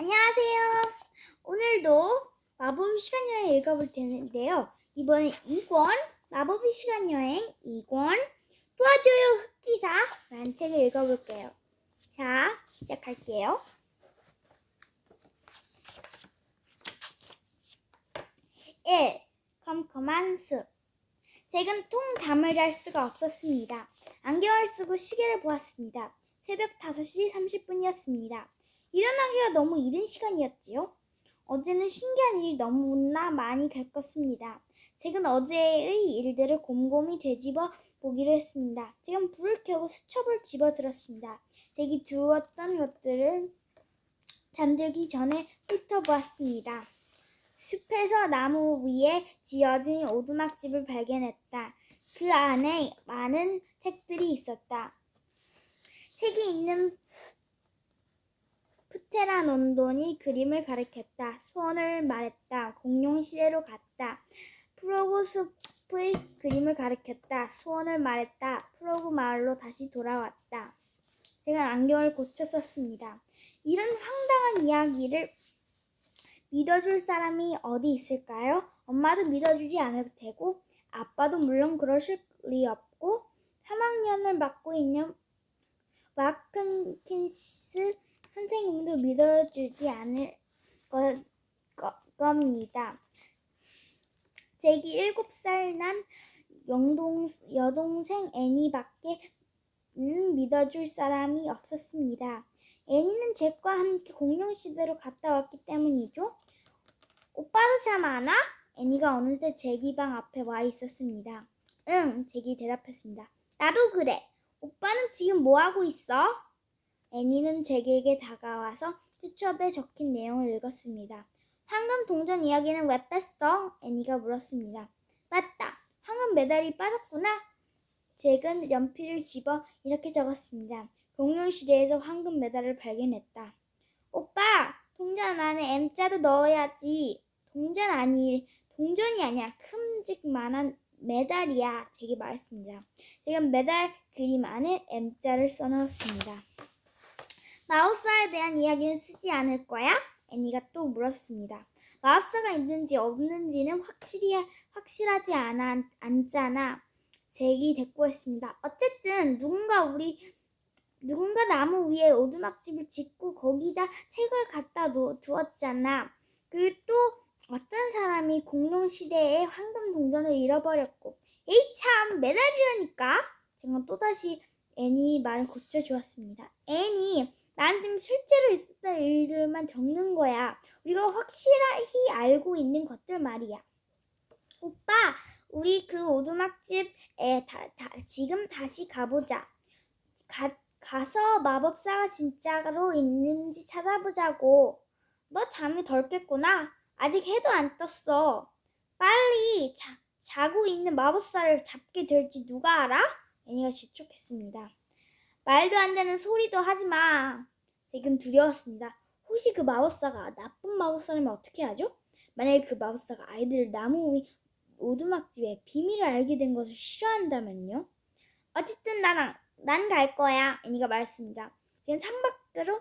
안녕하세요. 오늘도 마법의 시간여행 읽어볼 텐데요. 이번엔 2권 마법의 시간여행 2권 도와줘요 흑기사라는 책을 읽어볼게요. 자, 시작할게요. 1. 컴컴한 숲. 잭은 통 잠을 잘 수가 없었습니다. 안경을 쓰고 시계를 보았습니다. 새벽 5시 30분이었습니다. 일어나기가 너무 이른 시간이었지요. 어제는 신기한 일이 너무나 많이 겪었습니다. 잭은 어제의 일들을 곰곰이 되짚어 보기로 했습니다. 잭은 불을 켜고 수첩을 집어들었습니다. 잭이 두었던 것들을 잠들기 전에 훑어보았습니다. 숲에서 나무 위에 지어진 오두막집을 발견했다. 그 안에 많은 책들이 있었다. 책이 있는 프테라논돈이 그림을 가리켰다. 소원을 말했다. 공룡 시대로 갔다. 프로그 숲의 그림을 가리켰다. 소원을 말했다. 프로그 마을로 다시 돌아왔다. 제가 안경을 고쳐 썼습니다. 이런 황당한 이야기를 믿어줄 사람이 어디 있을까요? 엄마도 믿어주지 않을 테고 아빠도 물론 그러실 리 없고 3학년을 맡고 있는 와튼킨스 선생님도 믿어주지 않을 겁니다. 잭이 7살 난 여동생 애니밖에 믿어줄 사람이 없었습니다. 애니는 잭과 함께 공룡시대로 갔다 왔기 때문이죠. 오빠도 잠 안 와? 애니가 어느새 잭이 방 앞에 와 있었습니다. 응, 잭이 대답했습니다. 나도 그래. 오빠는 지금 뭐 하고 있어? 애니는 잭에게 다가와서 수첩에 적힌 내용을 읽었습니다. 황금 동전 이야기는 왜 뺐어? 애니가 물었습니다. 맞다. 황금 메달이 빠졌구나. 잭은 연필을 집어 이렇게 적었습니다. 공룡시대에서 황금 메달을 발견했다. 오빠, 동전 안에 M자도 넣어야지. 동전이 아니야. 큼직만한 메달이야. 잭이 말했습니다. 잭은 메달 그림 안에 M자를 써넣었습니다. 마법사에 대한 이야기는 쓰지 않을 거야? 애니가 또 물었습니다. 마법사가 있는지 없는지는 확실하지 않잖아. 잭이 대꾸했습니다. 어쨌든 누군가 나무 위에 오두막집을 짓고 거기다 책을 갖다 두었잖아. 그리고 또 어떤 사람이 공룡시대에 황금 동전을 잃어버렸고. 에이 참, 메달이라니까. 제가 또다시 애니 말을 고쳐주었습니다. 애니, 난 지금 실제로 있었던 일들만 적는 거야. 우리가 확실히 알고 있는 것들 말이야. 오빠, 우리 그 오두막집에 지금 다시 가보자. 가서 마법사가 진짜로 있는지 찾아보자고. 너 잠이 덜 깼구나. 아직 해도 안 떴어. 빨리 자고 있는 마법사를 잡게 될지 누가 알아? 애니가 재촉했습니다. 말도 안 되는 소리도 하지 마. 잭은 두려웠습니다. 혹시 그 마법사가 나쁜 마법사라면 어떻게 하죠? 만약에 그 마법사가 아이들을 나무 위 오두막집에 비밀을 알게 된 것을 싫어한다면요? 어쨌든 난 갈 거야. 애니가 말했습니다. 지금 창밖으로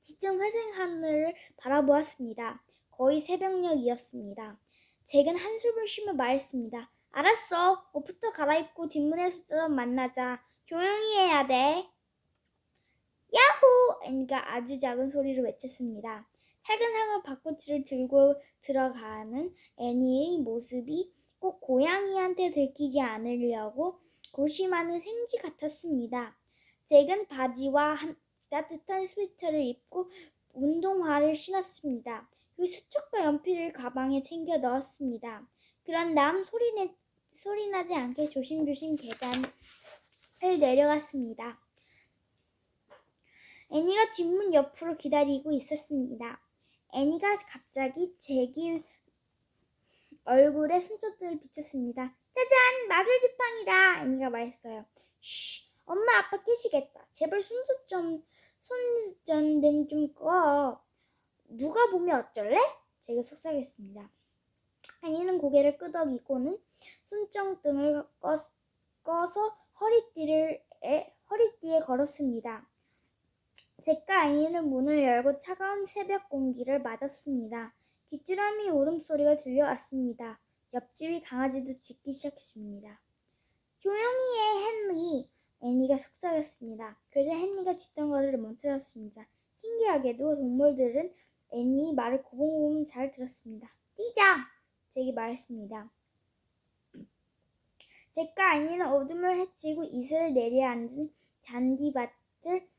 짙은 회색 하늘을 바라보았습니다. 거의 새벽녘이었습니다. 잭은 한숨을 쉬며 말했습니다. 알았어. 옷부터 갈아입고 뒷문에서 만나자. 조용히 해야 돼. 야호! 애니가 아주 작은 소리로 외쳤습니다. 작은 상어 바코치를 들고 들어가는 애니의 모습이 꼭 고양이한테 들키지 않으려고 고심하는 생쥐 같았습니다. 잭은 바지와 따뜻한 스웨터를 입고 운동화를 신었습니다. 그 수첩과 연필을 가방에 챙겨 넣었습니다. 그런 다음 소리나지 않게 조심조심 계단을 내려갔습니다. 애니가 뒷문 옆으로 기다리고 있었습니다. 애니가 갑자기 잭이 얼굴에 손전등을 비췄습니다. 짜잔! 마술 지팡이다! 애니가 말했어요. 쉬! 엄마 아빠 깨시겠다. 제발 손전등 좀 꺼. 누가 보면 어쩔래? 잭이 속삭였습니다. 애니는 고개를 끄덕이고는 손전등을 꺼서 허리띠에 걸었습니다. 잭과 애니는 문을 열고 차가운 새벽 공기를 맞았습니다. 귀뚜라미 울음소리가 들려왔습니다. 옆집이 강아지도 짖기 시작했습니다. 조용히 해, 헨리. 애니가 속삭였습니다. 그러자 헨리가 짖던 것을 멈춰졌습니다. 신기하게도 동물들은 애니의 말을 고분고분 잘 들었습니다. 뛰자! 잭이 말했습니다. 잭과 애니는 어둠을 헤치고 이슬을 내려앉은 잔디밭을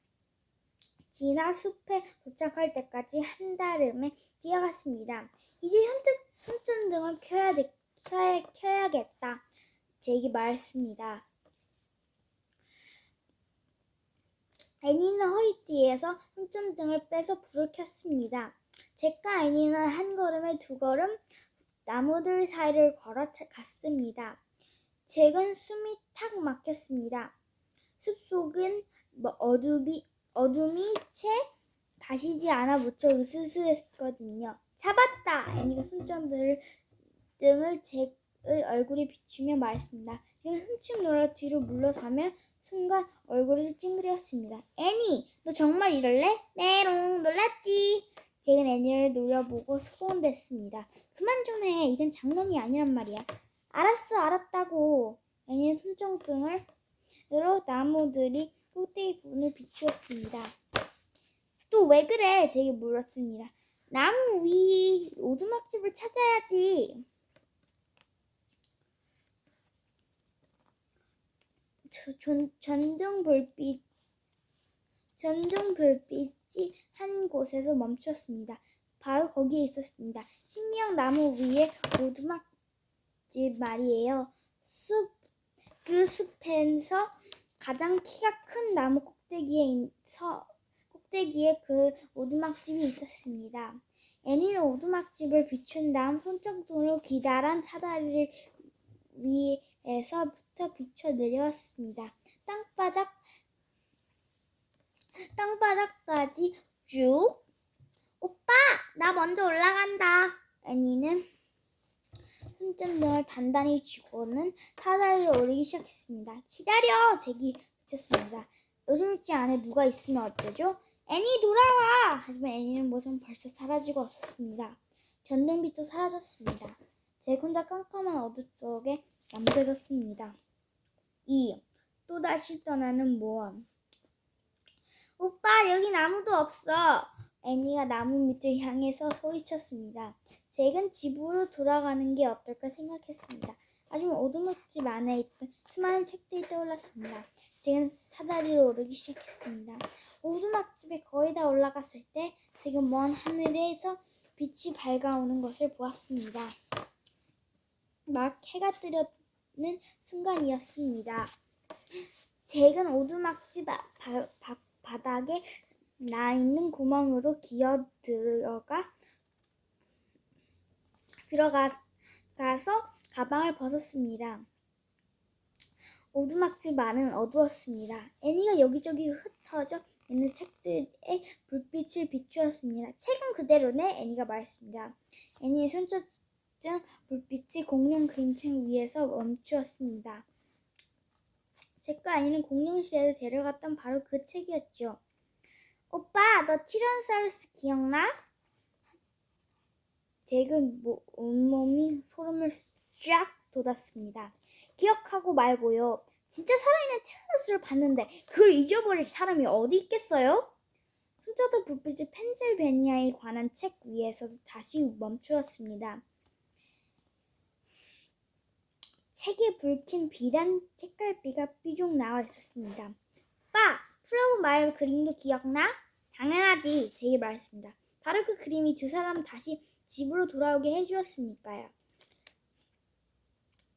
지나 숲에 도착할 때까지 한달음에 뛰어갔습니다. 이제 현재 손전등을 켜야겠다. 잭이 말했습니다. 애니는 허리띠에서 손전등을 빼서 불을 켰습니다. 잭과 애니는 한 걸음에 두 걸음 나무들 사이를 걸어갔습니다. 잭은 숨이 탁 막혔습니다. 숲속은 어둠이 채 가시지 않아 무척 으스스했거든요. 잡았다! 애니가 손전등을 잭의 얼굴에 비추며 말했습니다. 잭은 흠칫 놀라 뒤로 물러서며 순간 얼굴을 찡그렸습니다. 애니, 너 정말 이럴래? 네롱, 놀랐지? 잭은 애니를 노려보고 소곤댔습니다. 그만 좀 해. 이건 장난이 아니란 말이야. 알았어, 알았다고. 애니는 손전등으로 나무들이 꼭대기 부분을 비추었습니다. 또 왜 그래? 잭이 물었습니다. 나무 위 오두막집을 찾아야지. 전등 불빛이 한 곳에서 멈추었습니다. 바로 거기에 있었습니다. 신비한 나무 위에 오두막집 말이에요. 그 숲에서 가장 키가 큰 나무 꼭대기에 그 오두막집이 있었습니다. 애니는 오두막집을 비춘 다음 손전등으로 기다란 사다리를 위에서부터 비춰 내려왔습니다. 땅바닥까지 쭉. 오빠, 나 먼저 올라간다. 애니는 손전등을 단단히 쥐고는 사다리를 오르기 시작했습니다. 기다려! 잭이 외쳤습니다. 오두막집 안에 누가 있으면 어쩌죠? 애니 돌아와! 하지만 애니는 모습은 벌써 사라지고 없었습니다. 전등빛도 사라졌습니다. 잭 혼자 깜깜한 어둠 속에 남겨졌습니다. 2. 또다시 떠나는 모험. 오빠, 여긴 아무도 없어. 애니가 나무 밑을 향해서 소리쳤습니다. 잭은 집으로 돌아가는 게 어떨까 생각했습니다. 하지만 오두막집 안에 있던 수많은 책들이 떠올랐습니다. 잭은 사다리로 오르기 시작했습니다. 오두막집에 거의 다 올라갔을 때 잭은 먼 하늘에서 빛이 밝아오는 것을 보았습니다. 막 해가 뜨려는 순간이었습니다. 잭은 오두막집 바닥에 나 있는 구멍으로 기어 들어가서 가방을 벗었습니다. 오두막집 안은 어두웠습니다. 애니가 여기저기 흩어져 있는 책들의 불빛을 비추었습니다. 책은 그대로네? 애니가 말했습니다. 애니의 손전등 불빛이 공룡 그림책 위에서 멈추었습니다. 잭과 애니는 공룡실에 데려갔던 바로 그 책이었죠. 오빠, 너 티라노사우루스 기억나? 잭은 온몸이 소름을 쫙 돋았습니다. 기억하고 말고요. 진짜 살아있는 티라노사우루스를 봤는데 그걸 잊어버릴 사람이 어디 있겠어요? 손전등 불빛이 펜실베니아에 관한 책 위에서도 다시 멈추었습니다. 책에 붉힌 비단 책갈피가 삐죽 나와 있었습니다. 오빠, 프로그 마을 그림도 기억나? 당연하지, 잭이 말했습니다. 바로 그 그림이 두 사람 다시 집으로 돌아오게 해주었으니까요.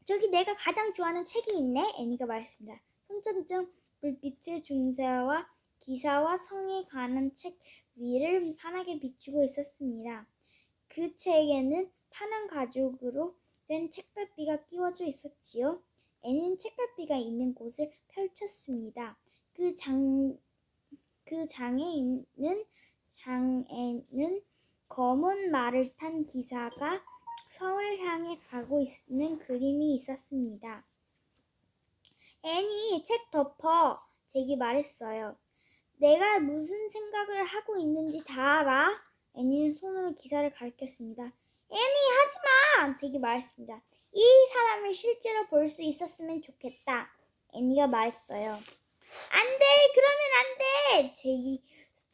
저기 내가 가장 좋아하는 책이 있네, 애니가 말했습니다. 손전등 불빛의 중세와 기사와 성에 관한 책 위를 환하게 비추고 있었습니다. 그 책에는 파란 가죽으로 된 책갈피가 끼워져 있었지요. 애니는 책갈피가 있는 곳을 펼쳤습니다. 그 장에는 검은 말을 탄 기사가 성을 향해 가고 있는 그림이 있었습니다. 애니, 책 덮어! 잭이 말했어요. 내가 무슨 생각을 하고 있는지 다 알아? 애니는 손으로 기사를 가리켰습니다. 애니 하지마! 잭이 말했습니다. 이 사람을 실제로 볼 수 있었으면 좋겠다. 애니가 말했어요. 안 돼! 그러면 안 돼! 잭이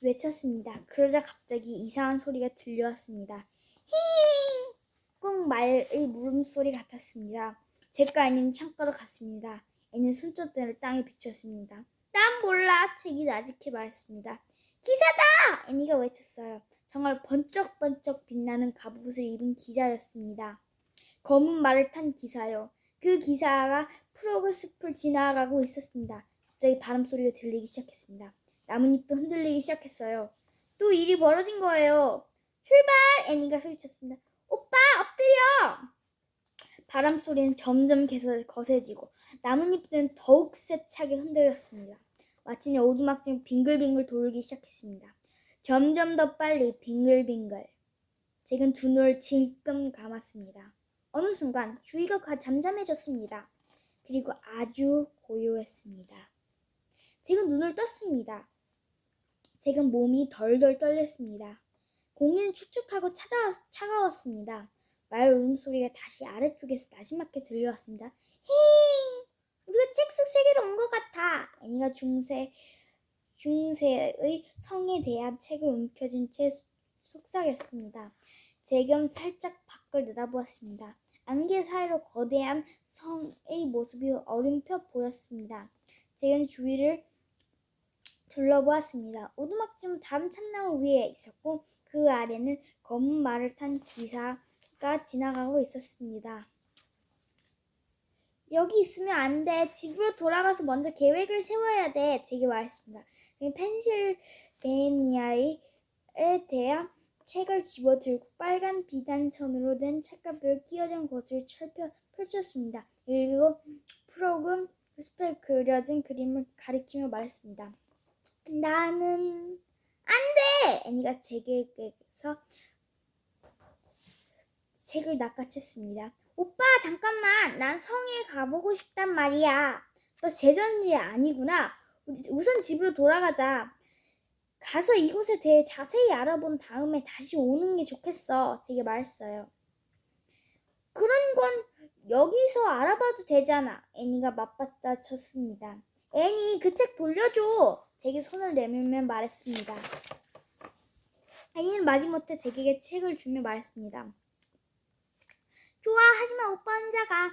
외쳤습니다. 그러자 갑자기 이상한 소리가 들려왔습니다. 힝! 꼭 말의 물음소리 같았습니다. 잭과 애니는 창가로 갔습니다. 애니는 손전등을 땅에 비췄습니다. 난 몰라. 잭이 나직해 말했습니다. 기사다! 애니가 외쳤어요. 정말 번쩍번쩍 빛나는 갑옷을 입은 기사였습니다. 검은 말을 탄 기사요. 그 기사가 프로그 숲을 지나가고 있었습니다. 갑자기 바람소리가 들리기 시작했습니다. 나뭇잎도 흔들리기 시작했어요. 또 일이 벌어진 거예요. 출발! 애니가 소리쳤습니다. 오빠 엎드려! 바람소리는 점점 거세지고 나뭇잎들은 더욱 세차게 흔들렸습니다. 마침내 오두막집은 빙글빙글 돌기 시작했습니다. 점점 더 빨리 빙글빙글. 잭은 두 눈을 질끔 감았습니다. 어느 순간 주위가 잠잠해졌습니다. 그리고 아주 고요했습니다. 잭은 눈을 떴습니다. 잭은 몸이 덜덜 떨렸습니다. 공기는 축축하고 차가웠습니다. 말 울음소리가 다시 아래쪽에서 나지막히 들려왔습니다. 힝! 우리가 잭 속세계로 온 것 같아. 애니가 중세의 성에 대한 책을 움켜쥔 채 속삭였습니다. 잭은 살짝 밖을 내다보았습니다. 안개 사이로 거대한 성의 모습이 어렴풋 보였습니다. 잭은 주위를 둘러보았습니다. 오두막집은 다른 참나무 위에 있었고 그 아래는 검은 말을 탄 기사가 지나가고 있었습니다. 여기 있으면 안 돼. 집으로 돌아가서 먼저 계획을 세워야 돼. 잭이 말했습니다. 펜실베니아에 대한 책을 집어들고 빨간 비단천으로 된 책가루를 끼워진 것을 펼쳤습니다. 그리고 프로그 숲에 그려진 그림을 가리키며 말했습니다. 나는 안 돼! 애니가 잭에게서 책을 낚아챘습니다. 오빠 잠깐만, 난 성에 가보고 싶단 말이야. 너 제정신이 아니구나. 우선 집으로 돌아가자. 가서 이곳에 대해 자세히 알아본 다음에 다시 오는 게 좋겠어. 잭이 말했어요. 그런 건 여기서 알아봐도 되잖아. 애니가 맞받아쳤습니다. 애니 그 책 돌려줘. 잭이 손을 내밀며 말했습니다. 애니는 마지못해 잭에게 책을 주며 말했습니다. 좋아, 하지만 오빠 혼자 가.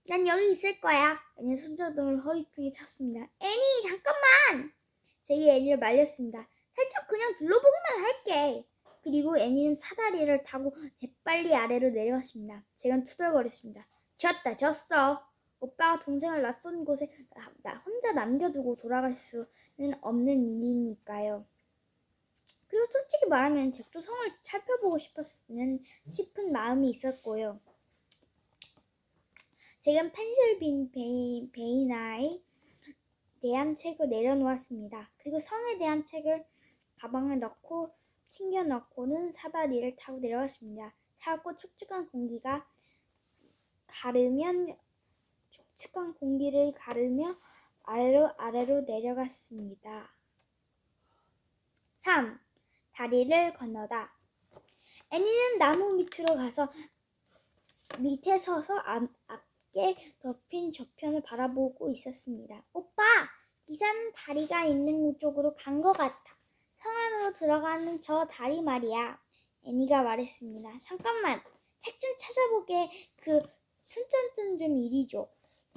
난 여기 있을 거야. 애니는 손전등을 허리띠에 찼습니다. 애니 잠깐만. 잭이 애니를 말렸습니다. 살짝 그냥 둘러보기만 할게. 그리고 애니는 사다리를 타고 재빨리 아래로 내려갔습니다. 잭은 투덜거렸습니다. 졌어. 오빠가 동생을 낯선 곳에 나 혼자 남겨두고 돌아갈 수는 없는 일이니까요. 그리고 솔직히 말하면 잭도 성을 살펴보고 싶은 마음이 있었고요. 잭은 펜실베니아에 대한 책을 내려놓았습니다. 그리고 성에 대한 책을 가방에 넣고 챙겨넣고는 사다리를 타고 내려갔습니다. 차갑고 축축한 공기를 가르며 아래로 내려갔습니다. 3. 다리를 건너다. 애니는 나무 밑으로 가서 밑에 서서 앞에 덮인 저편을 바라보고 있었습니다. 오빠, 기사는 다리가 있는 쪽으로 간 것 같아. 성 안으로 들어가는 저 다리 말이야. 애니가 말했습니다. 잠깐만, 책 좀 찾아보게. 그 손전등 좀 이리 줘.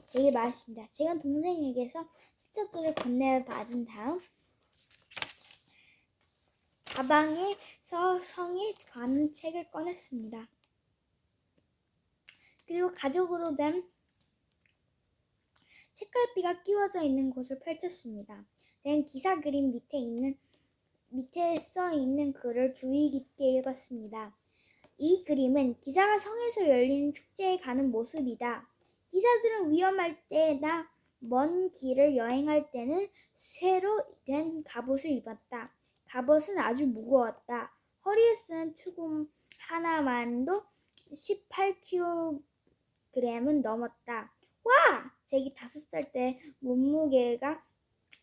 잭이 말했습니다. 잭은 동생에게서 손전등을 건네받은 다음 가방에서 성에 관한 책을 꺼냈습니다. 그리고 가죽으로 된 책갈피가 끼워져 있는 곳을 펼쳤습니다. 잭은 기사 그림 밑에 써 있는 글을 주의 깊게 읽었습니다. 이 그림은 기사가 성에서 열리는 축제에 가는 모습이다. 기사들은 위험할 때나 먼 길을 여행할 때는 쇠로 된 갑옷을 입었다. 갑옷은 아주 무거웠다. 허리에 쓰는 투구 하나만도 18kg은 넘었다. 와! 잭이 5살 때 몸무게가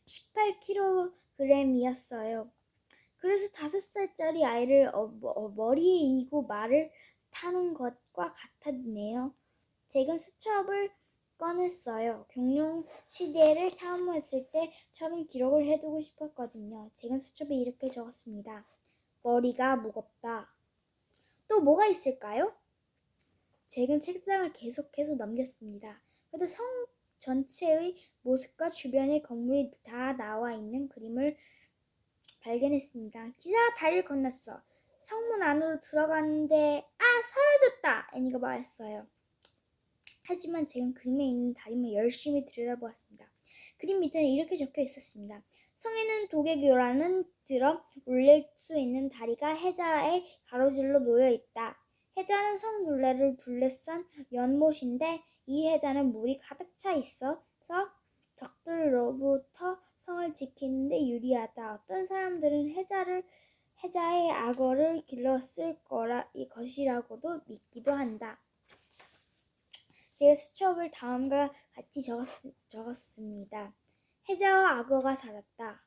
18kg인 그램이었어요. 그래서 5살짜리 아이를 머리에 이고 말을 타는 것과 같았네요. 잭은 수첩을 꺼냈어요. 공룡 시대를 탐험했을 때처럼 기록을 해두고 싶었거든요. 잭은 수첩에 이렇게 적었습니다. 머리가 무겁다. 또 뭐가 있을까요? 잭은 책상을 계속해서 넘겼습니다. 그래도 성 전체의 모습과 주변의 건물이 다 나와 있는 그림을 발견했습니다. 기사가 다리를 건넜어. 성문 안으로 들어갔는데 사라졌다! 애니가 말했어요. 하지만 잭은 그림에 있는 다림을 열심히 들여다보았습니다. 그림 밑에는 이렇게 적혀 있었습니다. 성에는 도개교라는 들어 올릴 수 있는 다리가 해자의 가로질러 놓여 있다. 해자는 성 둘레를 둘러싼 연못인데 이 해자는 물이 가득 차 있어서 적들로부터 성을 지키는데 유리하다. 어떤 사람들은 해자의 악어를 길렀을 것이라고도 믿기도 한다. 제 수첩을 다음과 같이 적었습니다. 해자와 악어가 살았다.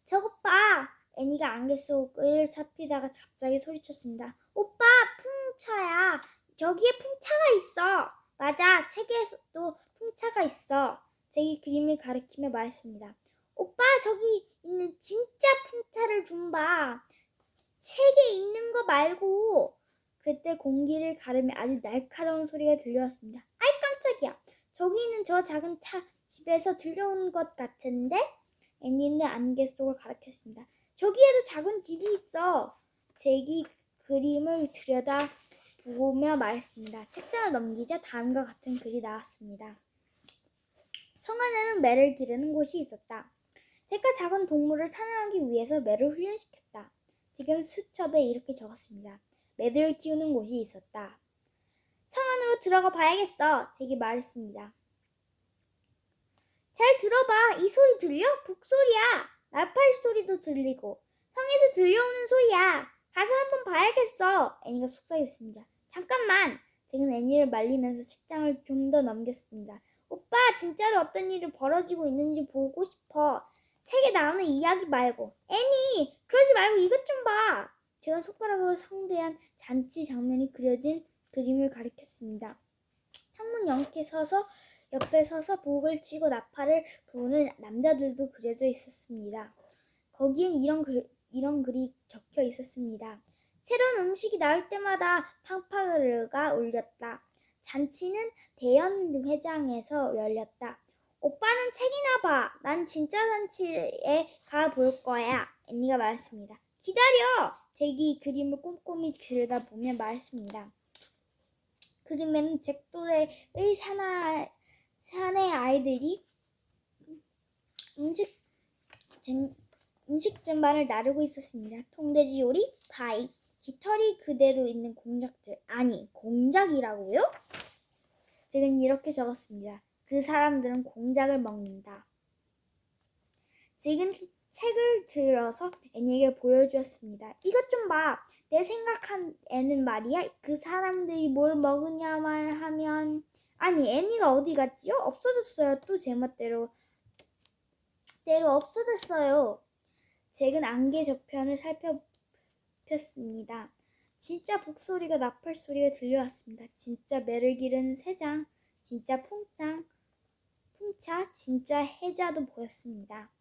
저것 봐! 애니가 안개 속을 살피다가 갑자기 소리쳤습니다. 오빠, 풍차야. 저기에 풍차가 있어. 맞아, 책에도 풍차가 있어. 잭이 그림을 가리키며 말했습니다. 오빠, 저기 있는 진짜 풍차를 좀 봐. 책에 있는 거 말고. 그때 공기를 가르며 아주 날카로운 소리가 들려왔습니다. 아이 깜짝이야. 저기 있는 저 작은 집에서 들려온 것 같은데? 애니는 안개 속을 가리켰습니다. 저기에도 작은 집이 있어. 잭이 그림을 들여다보며 말했습니다. 책장을 넘기자 다음과 같은 글이 나왔습니다. 성 안에는 매를 기르는 곳이 있었다. 잭과 작은 동물을 사냥하기 위해서 매를 훈련시켰다. 잭은 수첩에 이렇게 적었습니다. 매들을 키우는 곳이 있었다. 성 안으로 들어가 봐야겠어. 잭이 말했습니다. 잘 들어봐. 이 소리 들려? 북소리야. 나팔 소리도 들리고. 성에서 들려오는 소리야. 가서 한번 봐야겠어. 애니가 속삭였습니다. 잠깐만. 잭은 애니를 말리면서 책장을 좀 더 넘겼습니다. 오빠, 진짜로 어떤 일이 벌어지고 있는지 보고 싶어. 책에 나오는 이야기 말고. 애니, 그러지 말고 이것 좀 봐. 제가 손가락으로 성대한 잔치 장면이 그려진 그림을 가리켰습니다. 창문 옆에 서서 북을 치고 나팔을 부는 남자들도 그려져 있었습니다. 거기엔 이런 글이 적혀 있었습니다. 새로운 음식이 나올 때마다 팡팡으르가 울렸다. 잔치는 대연 회장에서 열렸다. 오빠는 책이나 봐. 난 진짜 잔치에 가볼 거야. 애니가 말했습니다. 기다려! 잭이 그림을 꼼꼼히 들여다보며 말했습니다. 그림에는 잭 또래의 사내 아이들이 음식 쟁반을 나르고 있었습니다. 통돼지 요리, 파이, 깃털이 그대로 있는 공작들. 아니, 공작이라고요? 잭은 이렇게 적었습니다. 그 사람들은 공작을 먹는다. 잭은 책을 들어서 애니에게 보여주었습니다. 이것 좀 봐. 내 생각에는 말이야. 그 사람들이 뭘 먹으냐만 하면 아니 애니가 어디 갔지요? 없어졌어요. 또 제멋대로 없어졌어요. 잭은 안개 저편을 살펴봤습니다. 진짜 북소리가 나팔 소리가 들려왔습니다. 진짜 매를 기르는 새장, 진짜 풍차, 진짜 해자도 보였습니다.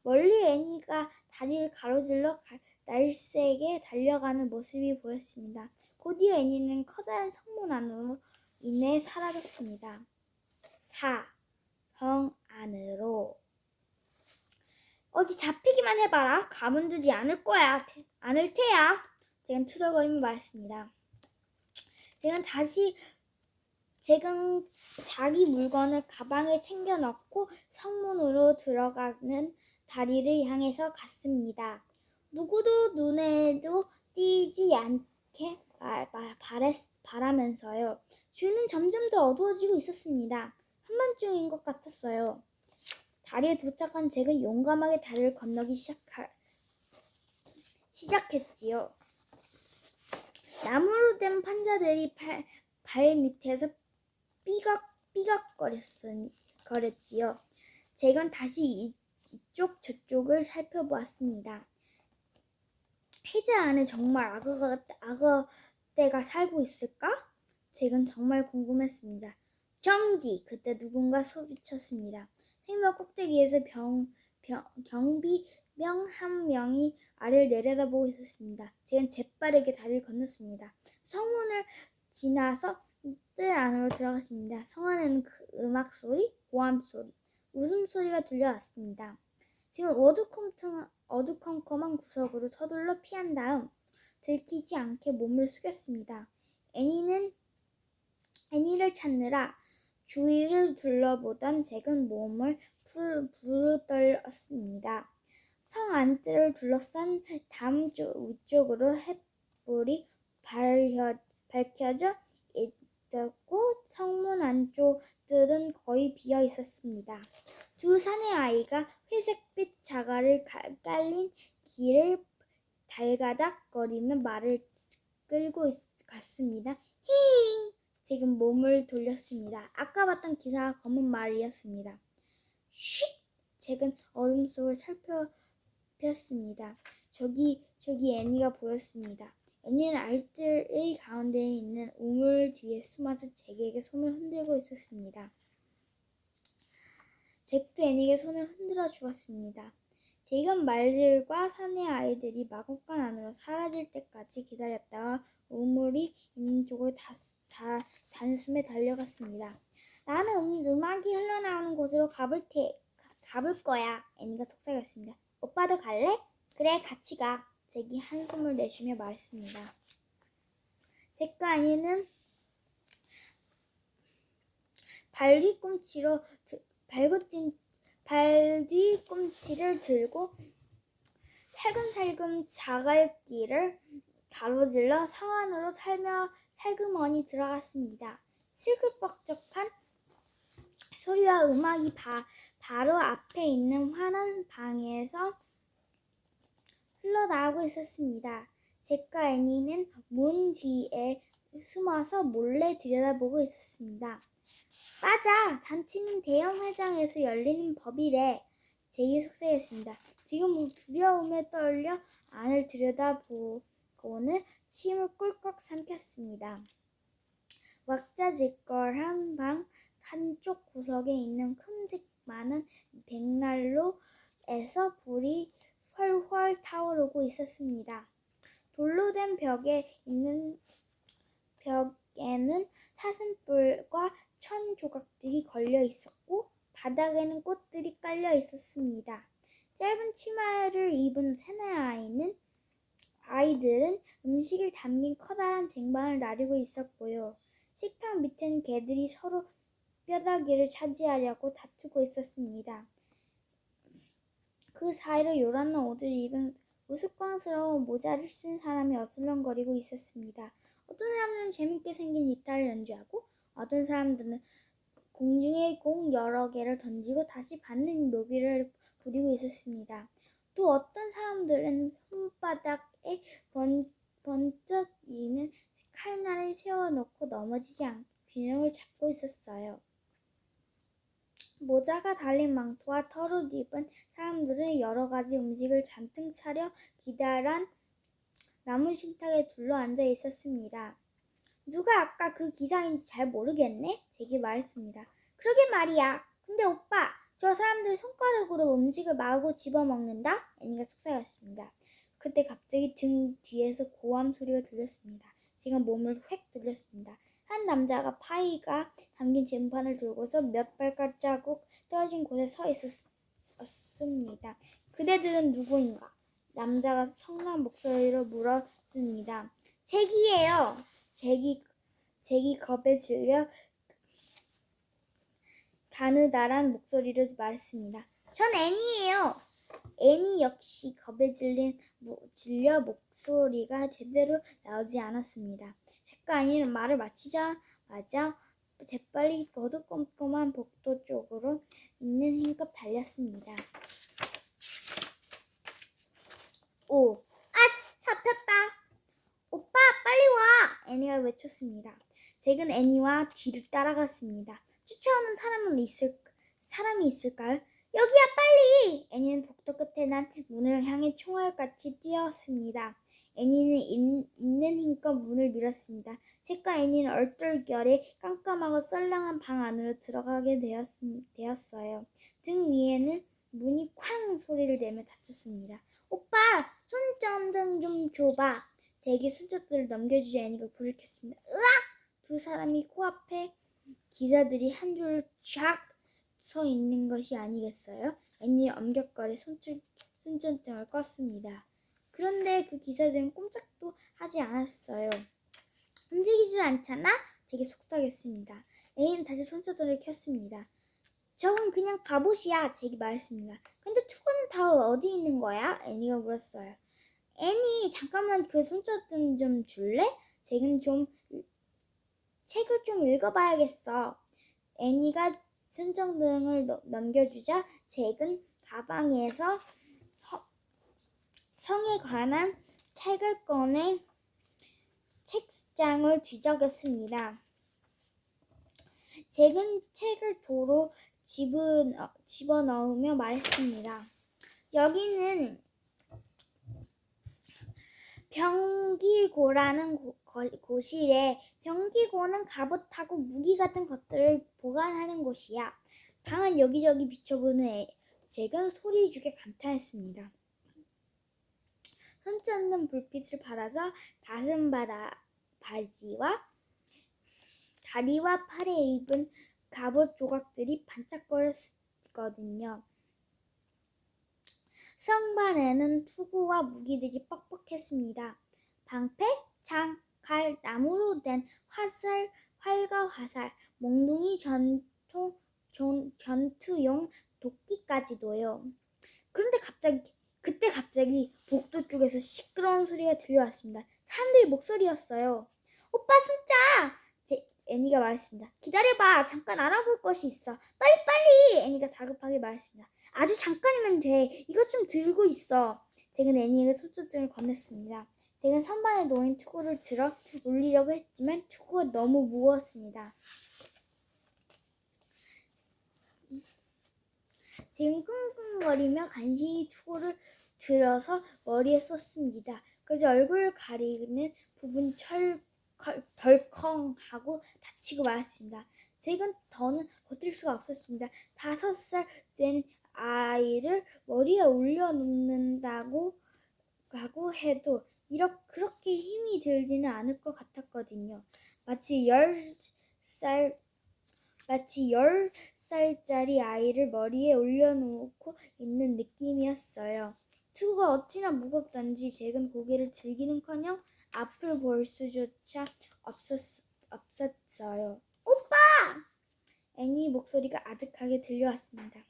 멀리 애니가 다리를 가로질러 날쌔게 달려가는 모습이 보였습니다. 곧이어 애니는 커다란 성문 안으로 인해 사라졌습니다. 성 안으로. 어디 잡히기만 해봐라. 가만두지 않을 테야. 잭은 투덜거리며 말했습니다. 잭은 자기 물건을 가방에 챙겨 넣고 성문으로 들어가는 다리를 향해서 갔습니다. 누구도 눈에도 띄지 않게 바라면서요. 주는 점점 더 어두워지고 있었습니다. 한밤중인 것 같았어요. 다리에 도착한 잭은 용감하게 다리를 건너기 시작했지요. 나무로 된 판자들이 발 밑에서 삐걱삐걱거렸지요. 잭은 다시 이쪽 저쪽을 살펴보았습니다. 해저 안에 정말 악어떼가 살고 있을까? 잭은 정말 궁금했습니다. 정지! 그때 누군가 소리쳤습니다. 생명 꼭대기에서 경비병 한 명이 아래를 내려다보고 있었습니다. 잭은 재빠르게 다리를 건넜습니다. 성문을 지나서 뜰 안으로 들어갔습니다. 성 안에는 음악 소리, 고함 소리, 웃음소리가 들려왔습니다. 지금 어두컴컴한 구석으로 서둘러 피한 다음 들키지 않게 몸을 숙였습니다. 애니를 찾느라 주위를 둘러보던 잭은 몸을 부르떨었습니다. 성 안뜰을 둘러싼 담 위쪽으로 햇불이 밝혀져 있었고 성문 안쪽 뜰은 거의 비어 있었습니다. 두 사내 아이가 회색빛 자갈을 깔린 길을 달가닥거리며 말을 끌고 갔습니다. 힝! 지금 몸을 돌렸습니다. 아까 봤던 기사가 검은 말이었습니다. 쉿! 잭은 어둠 속을 살펴봤습니다. 저기 애니가 보였습니다. 애니는 알뜰의 가운데에 있는 우물 뒤에 숨어서 잭에게 손을 흔들고 있었습니다. 잭도 애니에게 손을 흔들어 주었습니다. 잭은 말들과 사내 아이들이 마곡간 안으로 사라질 때까지 기다렸다가 우물이 있는 쪽으로 단숨에 달려갔습니다. 나는 음악이 흘러나오는 곳으로 가볼 거야. 애니가 속삭였습니다. 오빠도 갈래? 그래, 같이 가. 잭이 한숨을 내쉬며 말했습니다. 잭과 애니는 발뒤꿈치를 들고 살금살금 자갈길을 가로질러 성 안으로 살그머니 들어갔습니다. 시끌벅적한 소리와 음악이 바로 앞에 있는 환한 방에서 흘러나오고 있었습니다. 잭과 애니는 문 뒤에 숨어서 몰래 들여다보고 있었습니다. 맞아! 잔치는 대형 회장에서 열리는 법이래. 잭이 속삭였습니다. 지금 두려움에 떨려 안을 들여다보고는 침을 꿀꺽 삼켰습니다. 왁자지껄한 방 한쪽 구석에 있는 큼직만한 백난로에서 불이 훨훨 타오르고 있었습니다. 돌로 된 벽에는 사슴뿔과 천 조각들이 걸려 있었고 바닥에는 꽃들이 깔려 있었습니다. 짧은 치마를 입은 사내 아이들은 음식을 담긴 커다란 쟁반을 나르고 있었고요. 식탁 밑엔 개들이 서로 뼈다귀를 차지하려고 다투고 있었습니다. 그 사이로 요란한 옷을 입은 우스꽝스러운 모자를 쓴 사람이 어슬렁거리고 있었습니다. 어떤 사람들은 재밌게 생긴 기타를 연주하고 어떤 사람들은 공중에 공 여러 개를 던지고 다시 받는 묘기를 부리고 있었습니다. 또 어떤 사람들은 손바닥에 번쩍이는 칼날을 세워놓고 넘어지지 않고 균형을 잡고 있었어요. 모자가 달린 망토와 털옷 입은 사람들은 여러 가지 음식을 잔뜩 차려 기다란 나무 식탁에 둘러앉아 있었습니다. 누가 아까 그 기사인지 잘 모르겠네? 잭이 말했습니다. 그러게 말이야. 근데 오빠, 저 사람들 손가락으로 음식을 마구 집어먹는다? 애니가 속삭였습니다. 그때 갑자기 등 뒤에서 고함 소리가 들렸습니다. 잭은 몸을 휙 돌렸습니다. 한 남자가 파이가 담긴 쟁반을 들고서 몇 발자국 떨어진 곳에 서 있었습니다. 그대들은 누구인가? 남자가 성난 목소리로 물었습니다. 잭이에요. 잭이 겁에 질려 가느다란 목소리로 말했습니다. 전 애니예요. 애니 역시 겁에 질려 목소리가 제대로 나오지 않았습니다. 잭과 애니는 말을 마치자마자 재빨리 어두컴컴한 복도 쪽으로 있는 힘껏 달렸습니다. 오! 아! 잡혔다! 오빠! 빨리 와! 애니가 외쳤습니다. 잭은 애니와 뒤를 따라갔습니다. 쫓아오는 사람이 있을까요? 여기야 빨리! 애니는 복도 끝에 난 문을 향해 총알같이 뛰었습니다. 애니는 있는 힘껏 문을 밀었습니다. 잭과 애니는 얼떨결에 깜깜하고 썰렁한 방 안으로 들어가게 되었어요. 등 위에는 문이 쾅 소리를 내며 닫혔습니다. 오빠, 손전등 좀 줘봐. 잭이 손전등을 넘겨주자 애니가 불을 켰습니다. 으악! 두 사람이 코앞에 기사들이 한 줄로 쫙 서 있는 것이 아니겠어요? 애니 엄격거리 손전등을 껐습니다. 그런데 그 기사들은 꼼짝도 하지 않았어요. 움직이질 않잖아? 잭이 속삭였습니다. 애니는 다시 손전등을 켰습니다. 저건 그냥 갑옷이야, 잭이 말했습니다. 근데 투구는 다 어디 있는 거야? 애니가 물었어요. 애니, 잠깐만 그 손전등 좀 줄래? 잭은 책을 좀 읽어봐야겠어. 애니가 손전등을 넘겨주자 잭은 가방에서 성에 관한 책을 꺼내 책장을 뒤적였습니다. 잭은 책을 도로 집어넣으며 말했습니다. 여기는 병기고라는 곳이래. 병기고는 갑옷하고 무기 같은 것들을 보관하는 곳이야. 방은 여기저기 비춰보는 잭은 소리 죽여 감탄했습니다. 손전등 불빛을 받아서 가슴 바지와 다리와 팔에 입은 갑옷 조각들이 반짝거렸거든요. 성반에는 투구와 무기들이 뻑뻑했습니다. 방패, 창, 칼, 나무로 된 활과 화살, 몽둥이, 전투용 도끼까지도요. 그때 갑자기 복도 쪽에서 시끄러운 소리가 들려왔습니다. 사람들의 목소리였어요. 오빠 숨자! 애니가 말했습니다. 기다려봐. 잠깐 알아볼 것이 있어. 빨리! 애니가 다급하게 말했습니다. 아주 잠깐이면 돼. 이것 좀 들고 있어. 잭은 애니에게 손전등을 건넸습니다. 잭은 선반에 놓인 투구를 들어 올리려고 했지만 투구가 너무 무거웠습니다. 잭은 끙끙거리며 간신히 투구를 들어서 머리에 썼습니다. 그저 얼굴을 가리는 부분이 덜컹하고 다치고 말았습니다. 잭은 더는 버틸 수가 없었습니다. 5살 된 아이를 머리에 올려놓는다고 해도 그렇게 힘이 들지는 않을 것 같았거든요. 마치 10살짜리 아이를 머리에 올려놓고 있는 느낌이었어요. 투구가 어찌나 무겁던지 잭은 고개를 들기는커녕 앞을 볼 수조차 없었어요. 오빠! 애니 목소리가 아득하게 들려왔습니다.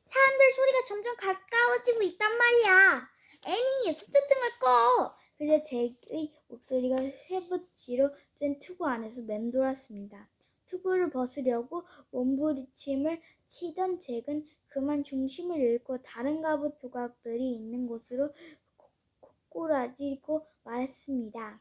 사람들 소리가 점점 가까워지고 있단 말이야. 애니, 손전등을 꺼! 그저 잭의 목소리가 쇠붙이로 된 투구 안에서 맴돌았습니다. 투구를 벗으려고 몸부림을 치던 잭은 그만 중심을 잃고 다른 갑옷 조각들이 있는 곳으로 꼬라지고 말았습니다.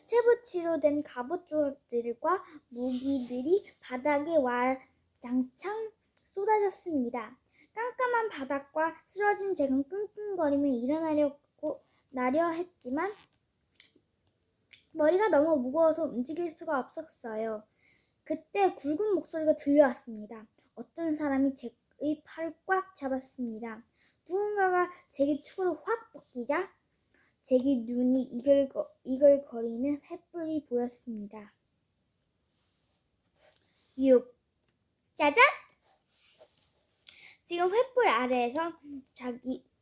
쇠붙이로 된 갑옷 조각들과 무기들이 바닥에 와장창 쏟아졌습니다. 깜깜한 바닥과 쓰러진 잭은 끙끙거리며 일어나려 했지만 머리가 너무 무거워서 움직일 수가 없었어요. 그때 굵은 목소리가 들려왔습니다. 어떤 사람이 잭의 팔을 꽉 잡았습니다. 누군가가 잭의 투구를 확 벗기자 잭의 눈이 이글거리는 횃불이 보였습니다. 6. 짜잔! 지금 횃불 아래에서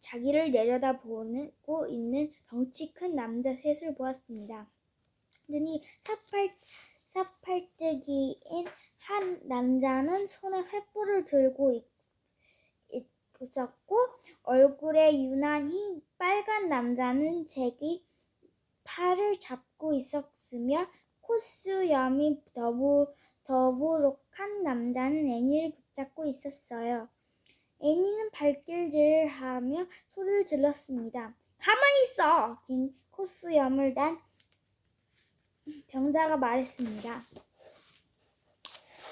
자기를 내려다보고 있는 덩치 큰 남자 셋을 보았습니다. 눈이 사팔뜨기인 한 남자는 손에 횃불을 들고 있었고 얼굴에 유난히 빨간 남자는 잭의 팔을 잡고 있었으며 콧수염이 더부룩한 남자는 애니를 붙잡고 있었어요. 애니는 발길질하며 소리를 질렀습니다. 가만히 있어! 긴 콧수염을 난 병자가 말했습니다.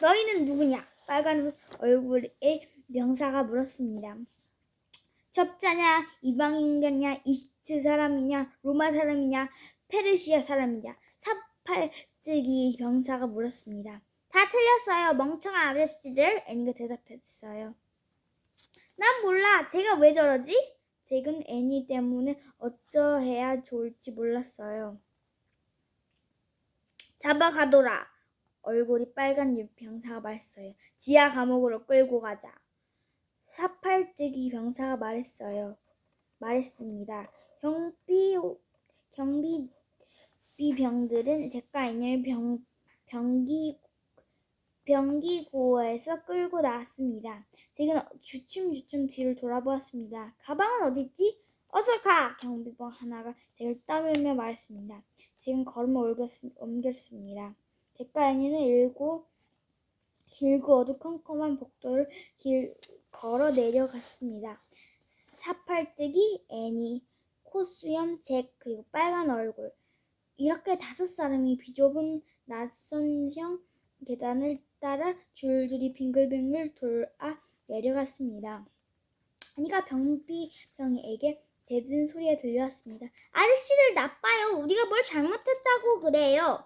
너희는 누구냐? 빨간 얼굴에 병사가 물었습니다. 접자냐, 이방인이냐, 이집트 사람이냐, 로마 사람이냐, 페르시아 사람이냐. 사팔뜨기 병사가 물었습니다. 다 틀렸어요, 멍청한 아저씨들. 애니가 대답했어요. 난 몰라. 제가 왜 저러지? 잭은 애니 때문에 어쩌해야 좋을지 몰랐어요. 잡아가둬라. 얼굴이 빨간 병사가 말했어요. 지하 감옥으로 끌고 가자. 사팔뜨기 병사가 말했습니다. 경비병들은 잭과 애니를 병기고에서 끌고 나왔습니다. 잭은 주춤주춤 뒤를 돌아보았습니다. 가방은 어딨지? 어서 가! 경비병 하나가 잭을 떠밀며 말했습니다. 잭은 걸음을 옮겼습니다. 잭과 애니는 길고 어두컴컴한 복도를 걸어 내려갔습니다. 사팔뜨기, 애니, 코수염, 잭, 그리고 빨간 얼굴. 이렇게 5사람이 비좁은 낯선형 계단을 따라 줄줄이 빙글빙글 돌아 내려갔습니다. 애니가 경비병에게 대드는 소리가 들려왔습니다. 아저씨들 나빠요. 우리가 뭘 잘못했다고 그래요.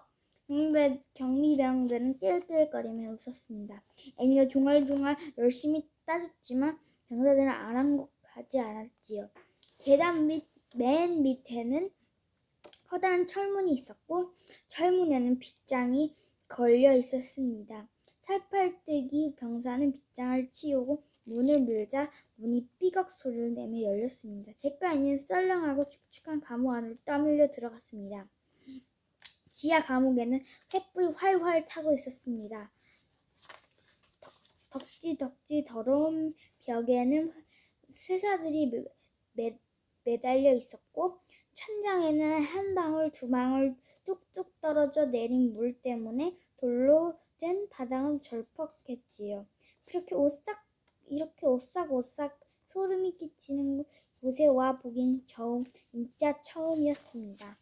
경비병들은 띨띨거리며 웃었습니다. 애니가 종알종알 열심히 따졌지만 병사들은 아랑곳하지 않았지요. 계단 맨 밑에는 커다란 철문이 있었고 철문에는 빗장이 걸려 있었습니다. 살팔뜨기 병사는 빗장을 치우고 문을 밀자 문이 삐걱 소리를 내며 열렸습니다. 잭과 애니는 썰렁하고 축축한 감옥 안으로 떠밀려 들어갔습니다. 지하 감옥에는 횃불이 활활 타고 있었습니다. 덕지덕지 더러운 벽에는 쇠사들이 매달려 있었고 천장에는 한 방울 두 방울 뚝뚝 떨어져 내린 물 때문에 돌로 된 바닥은 절퍽했지요. 이렇게 오싹오싹 소름이 끼치는 곳에 와 보긴 진짜 처음이었습니다.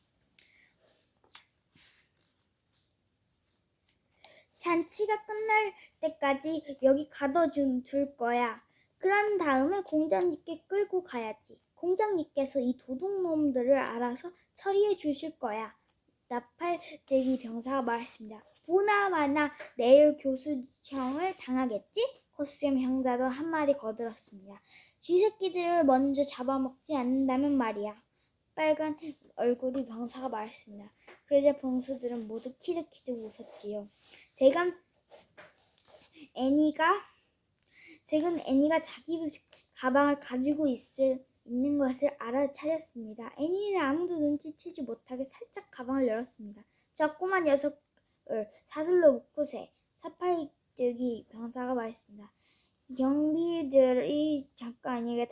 잔치가 끝날 때까지 여기 가둬둘 거야. 그런 다음에 공장님께 끌고 가야지. 공장님께서 이 도둑놈들을 알아서 처리해 주실 거야. 나팔뜨기 병사가 말했습니다. 보나마나 내일 교수형을 당하겠지? 코스염 형사도 한마디 거들었습니다. 쥐새끼들을 먼저 잡아먹지 않는다면 말이야. 빨간 얼굴이 병사가 말했습니다. 그러자 병수들은 모두 키득키득 웃었지요. 잭은 애니가 자기 가방을 가지고 있는 것을 알아차렸습니다. 애니는 아무도 눈치채지 못하게 살짝 가방을 열었습니다. 저 꼬마 녀석을 사슬로 묶으세. 사팔뜨기 병사가 말했습니다. 경비들이 잠깐 애니에게